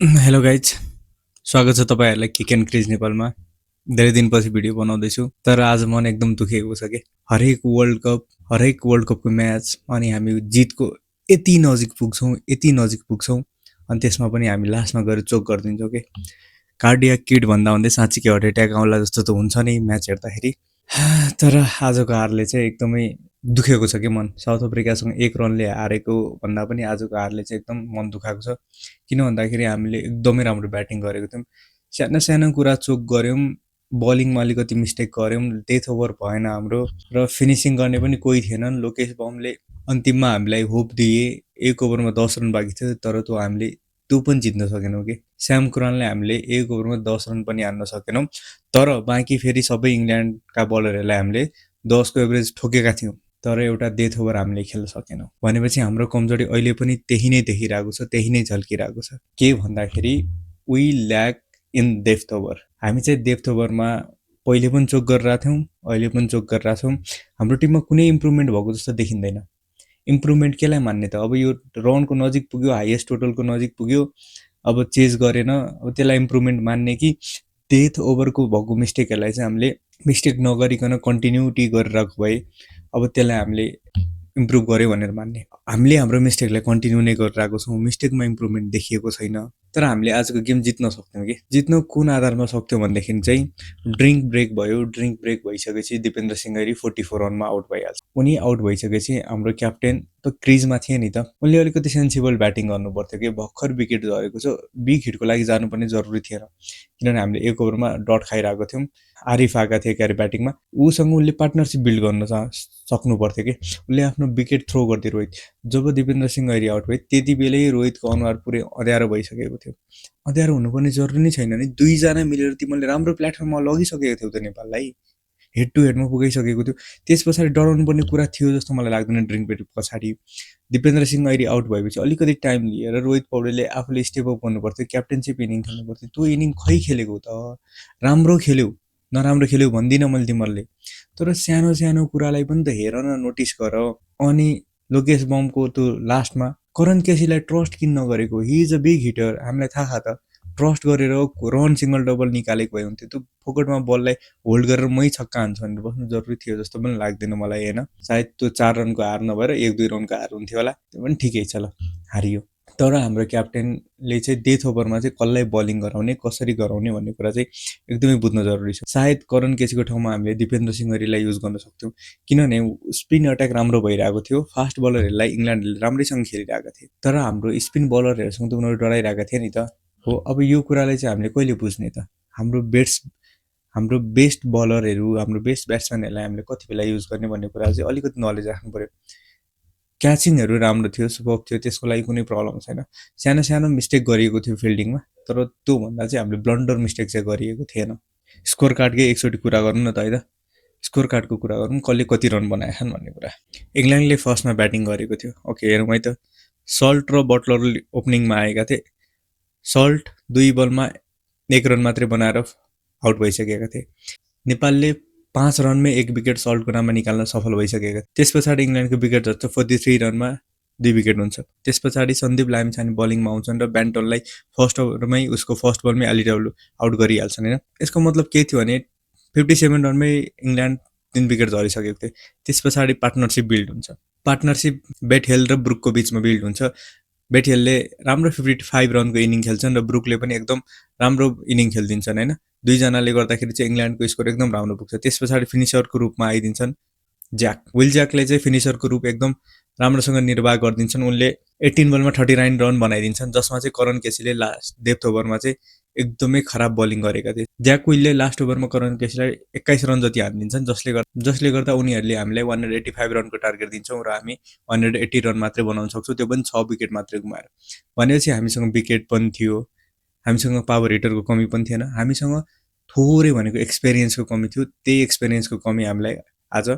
Hello guys, स्वागत छ तपाईँहरूलाई किक एन्ड क्रिज नेपालमा। धेरै दिनपछि भिडियो बनाउँदैछु, तर आज मन एकदम दुखेको छ कि हरेक वर्ल्ड कपको म्याच अनि हामी जितको यति नजिक पुग्छौँ अनि त्यसमा पनि हामी लास्टमा गएर चोक गरिदिन्छौँ कि कार्डियाक किड भन्दा भन्दै साँच्चीकै हार्ट एट्याक आउला जस्तो त हुन्छ नै म्याच हेर्दाखेरि। तर आजको हारले चाहिँ एकदमै दुखेको छ कि मन। साउथ अफ्रिकासँग 1 रनले हारेको भन्दा पनि आजको हारले चाहिँ एकदम मन दुखाएको छ। किन भन्दाखेरि हामीले एकदमै राम्रो ब्याटिङ गरेको थियौँ, सानो सानो कुरा चोक गऱ्यौँ, बलिङमा अलिकति मिस्टेक गऱ्यौँ, डेथ ओभर भएन हाम्रो र फिनिसिङ गर्ने पनि कोही थिएनन्। लोकेश बमले अन्तिममा हामीलाई होप दिए, 1 ओभरमा 10 रन बाँकी थियो, तर त्यो पनि जित्न सकेनौँ कि स्याम कुरानले हामीले 1 ओभरमा 10 रन पनि हान्न सकेनौँ। तर बाँकी फेरि सबै इङ्ल्यान्डका बलरहरूलाई हामीले 10 को एभरेज ठोकेका थियौँ, तर एउटा डेथ ओभर हामीले खेल्न सकेनौँ। भनेपछि हाम्रो कमजोरी अहिले पनि त्यही नै देखिरहेको छ, त्यही नै झल्किरहेको छ। के भन्दाखेरि we lack in depth over. हामी चाहिँ डेप्थ ओभरमा पहिले पनि चोक गरिरहेको थियौँ, अहिले पनि चोक गरिरहेको छौँ। हाम्रो टिममा कुनै इम्प्रुभमेन्ट भएको जस्तो देखिँदैन। इम्प्रुभमेन्ट केलाई मान्ने त? अब यो रनको नजिक पुग्यो, हाइएस्ट टोटलको नजिक पुग्यो, अब चेज गरेन, अब त्यसलाई इम्प्रुभमेन्ट मान्ने कि डेथ ओभरको भएको मिस्टेकहरूलाई चाहिँ हामीले मिस्टेक नगरिकन कन्टिन्युटी गरिरहेको भए अब त्यसलाई हामीले इम्प्रुभ गऱ्यो भनेर मान्ने। हामीले हाम्रो मिस्टेकलाई कन्टिन्यू नै गरिरहेको छौँ, मिस्टेकमा इम्प्रुभमेन्ट देखिएको छैन। तर हामीले आजको गेम जित्न सक्थ्यौँ कि। जित्न कुन आधारमा सक्थ्यौँ भनेदेखि चाहिँ ड्रिङ्क ब्रेक भयो। ड्रिङ्क ब्रेक भइसकेपछि दिपेन्द्र सिंह गैरी 44 रनमा आउट भइहाल्छ। उनी आउट भइसकेपछि हाम्रो क्याप्टेन त क्रिजमा थिए नि त, उनले अलिकति सेन्सिबल ब्याटिङ गर्नु पर्थ्यो कि। भर्खर विकेट झरेको छ, बिग हिटको लागि जानुपर्ने जरुरी थिएन, किनभने हामीले 1 ओभरमा डट खाइरहेको थियौँ। आरिफ आएका थिए क्यारे ब्याटिङमा, उसँग उनले पार्टनरसिप बिल्ड गर्न सक्नु पर्थ्यो कि। उसले आफ्नो विकेट थ्रो गरिदियो रोहित। जब दिपेन्द्र सिंह गैरी आउट भए त्यति बेलै रोहितको अनुहार पुरै अँध्यारो भइसकेको थियो। अँध्यारो हुनुपर्ने जरुरी नै छैन नि, दुईजना मिलेर तिमीले राम्रो प्लेटफर्ममा लगिसकेको थियौ त नेपाललाई, हेड टु हेडमा पुगाइसकेको थियो। त्यस पछाडि डराउनु पर्ने कुरा थियो जस्तो मलाई लाग्दैन। ड्रिङ्क ब्रेक पछाडि दिपेन्द्र सिंह गैरी आउट भएपछि अलिकति टाइम लिएर रोहित पौडेलले आफूले स्टेप अप गर्नु पर्थ्यो, क्याप्टेनसिप इनिङ खेल्नु पर्थ्यो। त्यो इनिङ खै खेलेको त? राम्रो खेल्यौ, नराम्रो खेल्यौ भन्दिनँ मैले तिमीहरूले, तर सानो सानो कुरालाई पनि त हेर न, नोटिस गर। अनि लोकेश बमको त्यो लास्टमा करण केसीलाई ट्रस्ट किन नगरेको? He is a big hitter, हामीलाई थाहा त। ट्रस्ट गरेर रन सिङ्गल डबल निकालेको भए हुन्थ्यो। त्यो फोकटमा बललाई होल्ड गरेर मै छक्का हान्छु भनेर बस्नु जरुरी थियो जस्तो पनि लाग्दैन मलाई, होइन? सायद त्यो 4 रनको हार नभएर 1-2 रनको हार हुन्थ्यो होला, त्यो पनि ठिकै छ, ल हारियो। तर हाम्रो क्याप्टेनले चाहिँ डेथ ओभरमा चाहिँ कसलाई बलिङ गराउने, कसरी गराउने भन्ने कुरा चाहिँ एकदमै बुझ्न जरुरी छ। सायद करण केसीको ठाउँमा हामीले दिपेन्द्र सिंह गैरीलाई युज गर्न सक्थ्यौँ, किनभने स्पिन अट्याक राम्रो भइरहेको थियो। फास्ट बलरहरूलाई इङ्ल्यान्डले राम्रैसँग खेलिरहेका थिए, तर हाम्रो स्पिन बलरहरूसँग त उनीहरू डराइरहेका थिए नि त। हो, अब यो कुरालाई चाहिँ हामीले कहिले बुझ्ने त? हाम्रो बेस्ट बलरहरू, हाम्रो बेस्ट ब्याट्सम्यानहरूलाई हामीले कति बेला युज गर्ने भन्ने कुरा चाहिँ अलिकति नलेज राख्नु पर्यो। क्याचिङहरू राम्रो थियो, सुपर थियो, त्यसको लागि कुनै प्रब्लम छैन। सानो सानो मिस्टेक गरिएको थियो फिल्डिङमा, तर त्योभन्दा चाहिँ हामीले ब्लन्डर मिस्टेक चाहिँ गरिएको थिएन। स्कोर कार्डकै एकचोटि कुरा गरौँ न त है त। स्कोर कार्डको कुरा गरौँ, कसले कति रन बनाएछन् भन्ने कुरा। इङ्ल्यान्डले फर्स्टमा ब्याटिङ गरेको थियो। ओके, हेरौँ है त। सल्ट र बटलर ओपनिङमा आएका थिए। सल्ट 2 बलमा 1 रन मात्रै बनाएर आउट भइसकेका थिए। नेपालले 5 रनमै 1 विकेट सल्टको नाममा निकाल्न सफल भइसकेका थिए। त्यस पछाडि इङ्ल्यान्डको विकेट झर्छ, 43 रनमा 2 विकेट हुन्छ। त्यस पछाडि सन्दीप लामिछाने बलिङमा आउँछन् र ब्यान्टनलाई फर्स्ट ओभरमै उसको फर्स्ट बलमै एलबिडब्ल्यू आउट गरिहाल्छन्, होइन? यसको मतलब के थियो भने 57 रनमै इङ्ल्यान्ड 3 विकेट झरिसकेको थियो। त्यस पछाडि पार्टनरसिप बिल्ड हुन्छ। पार्टनरसिप बेटहेल र ब्रुकको बिचमा बिल्ड हुन्छ। बेटहेलले राम्रो 55 रनको इनिङ खेल्छन् र ब्रुकले पनि एकदम राम्रो इनिङ खेलिदिन्छन्, होइन? दुईजनाले गर्दाखेरि चाहिँ इङ्ल्यान्डको स्कोर एकदम राम्रो पुग्छ। त्यस पछाडि फिनिसरको रूपमा आइदिन्छन् विल ज्याकले चाहिँ फिनिसरको रूप एकदम राम्रोसँग निर्वाह गरिदिन्छन्। उनले 18 बलमा 39 रन बनाइदिन्छन्, जसमा चाहिँ करण केसीले लास्ट डेथ ओभरमा चाहिँ एकदमै खराब बलिङ गरेका थिए। ज्याक विलले लास्ट ओभरमा करण केसीलाई 21 रन जति हानिदिन्छन्, जसले गर्दा उनीहरूले हामीलाई 185 रनको टार्गेट दिन्छौँ र हामी 180 रन मात्रै बनाउन सक्छौँ, त्यो पनि 6 विकेट मात्रै गुमाएर। भनेपछि हामीसँग विकेट पनि थियो, हामीसँग पावर हिटरको कमी पनि थिएन, हामीसँग थोरै भनेको एक्सपिरियन्सको कमी थियो। त्यही एक्सपिरियन्सको कमी हामीलाई आज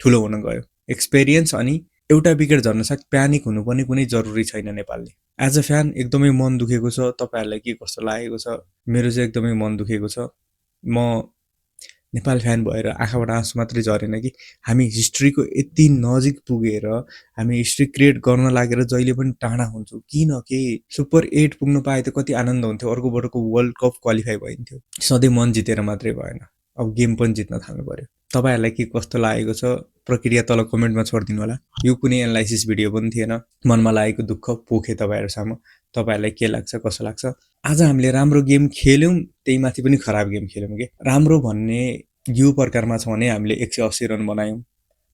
ठुलो हुन गयो। एक्सपिरियन्स अनि एउटा विकेट झर्नसाथ प्यानिक हुनुपर्ने कुनै जरुरी छैन नेपालले। एज अ फ्यान एकदमै मन दुखेको छ। तपाईँहरूलाई के कस्तो लागेको छ? मेरो चाहिँ एकदमै मन दुखेको छ। म नेपाल फ्यान भएर आँखाबाट आँसु मात्रै झरेन कि हामी हिस्ट्रीको यति नजिक पुगेर हामी हिस्ट्री क्रिएट गर्न लागेर जहिले पनि टाढा हुन्छौँ किन के सुपर 8 पुग्न पाए त कति आनन्द हुन्थ्यो अर्को वर्षको वर्ल्ड कप क्वालिफाई भइन्थ्यो सधैँ मन जितेर मात्रै भएन अब गेम पनि जित्न थाल्नु पर्यो तपाईँहरूलाई के कस्तो लागेको छ प्रक्रिया तल कमेन्टमा छोडिदिनु होला यो कुनै एनालाइसिस भिडियो पनि थिएन मनमा लागेको दुःख पोखे तपाईँहरू सामु तपाईँहरूलाई के लाग्छ कसो लाग्छ आज हामीले राम्रो गेम खेल्यौँ त्यही माथि पनि खराब गेम खेल्यौँ के राम्रो भन्ने यो प्रकारमा छ भने हामीले 180 रन बनायौँ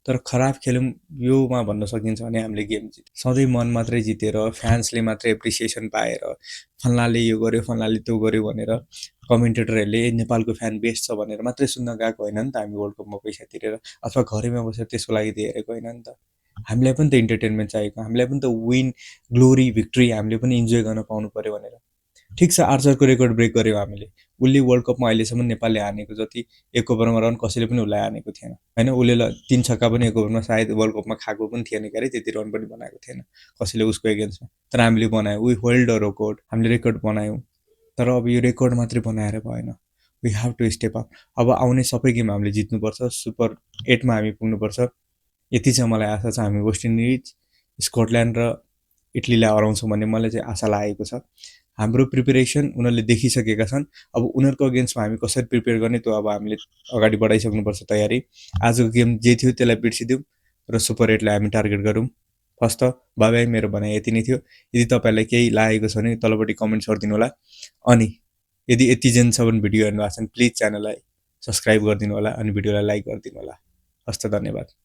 तर खराब खेल्यौँ योमा भन्न सकिन्छ भने हामीले गेम जित्यौँ सधैँ मन मात्रै जितेर फ्यान्सले मात्रै एप्रिसिएसन पाएर फल्नाले यो गर्यो फल्नाले त्यो गर्यो भनेर कमेन्टेटरहरूले नेपालको फ्यान बेस्ट छ भनेर मात्रै सुन्न गएको होइन नि त हामी वर्ल्ड कपमा पैसा तिरेर अथवा घरैमा बसेर त्यसको लागि हेरेको होइन नि त हामीलाई पनि त इन्टरटेनमेन्ट चाहिएको हामीलाई पनि त विन ग्लोरी भिक्ट्री हामीले पनि इन्जोय गर्न पाउनु पर्यो भनेर ठिक छ आर्चरको रेकर्ड ब्रेक गर्यो हामीले उसले वर्ल्ड कपमा अहिलेसम्म नेपालले हानेको जति एक ओभरमा रन कसैले पनि उसलाई हानेको थिएन होइन उसले 3 छक्का पनि एक ओभरमा सायद वर्ल्ड कपमा खाएको पनि थिएन क्यारे त्यति रन पनि बनाएको थिएन कसैले उसको एगेन्स्टमा तर हामीले बनायौँ वी होल्ड अ रेकर्ड हामीले रेकर्ड बनायौँ तर अब यो रेकर्ड मात्रै बनाएर भएन we have to step up अब आउने सबै गेम हामीले जित्नुपर्छ सुपर 8मा हामी पुग्नुपर्छ यति चाहिँ मलाई आशा छ हामी वेस्ट इन्डिज स्कटल्यान्ड र इटलीलाई हराउँछौँ भन्ने मलाई चाहिँ आशा लागेको छ हाम्रो प्रिपेरेसन उनीहरूले देखिसकेका छन् अब उनीहरूको अगेन्स्टमा हामी कसरी प्रिपेयर गर्ने त्यो अब हामीले अगाडि बढाइसक्नुपर्छ तयारी आजको गेम जे थियो त्यसलाई बिर्सिदिउँ र सुपर 8लाई हामी टार्गेट गरौँ फर्स्ट त बाई बाई मेरो भनाइ यति नै थियो यदि तपाईँलाई केही लागेको छ भने तलपट्टि कमेन्ट गरिदिनु होला अनि यदि यति जेनसम्म भिडियो हेर्नु भएको छ भने प्लिज च्यानललाई सब्सक्राइब गरिदिनु होला अनि भिडियोलाई लाइक गरिदिनु होला हस्त धन्यवाद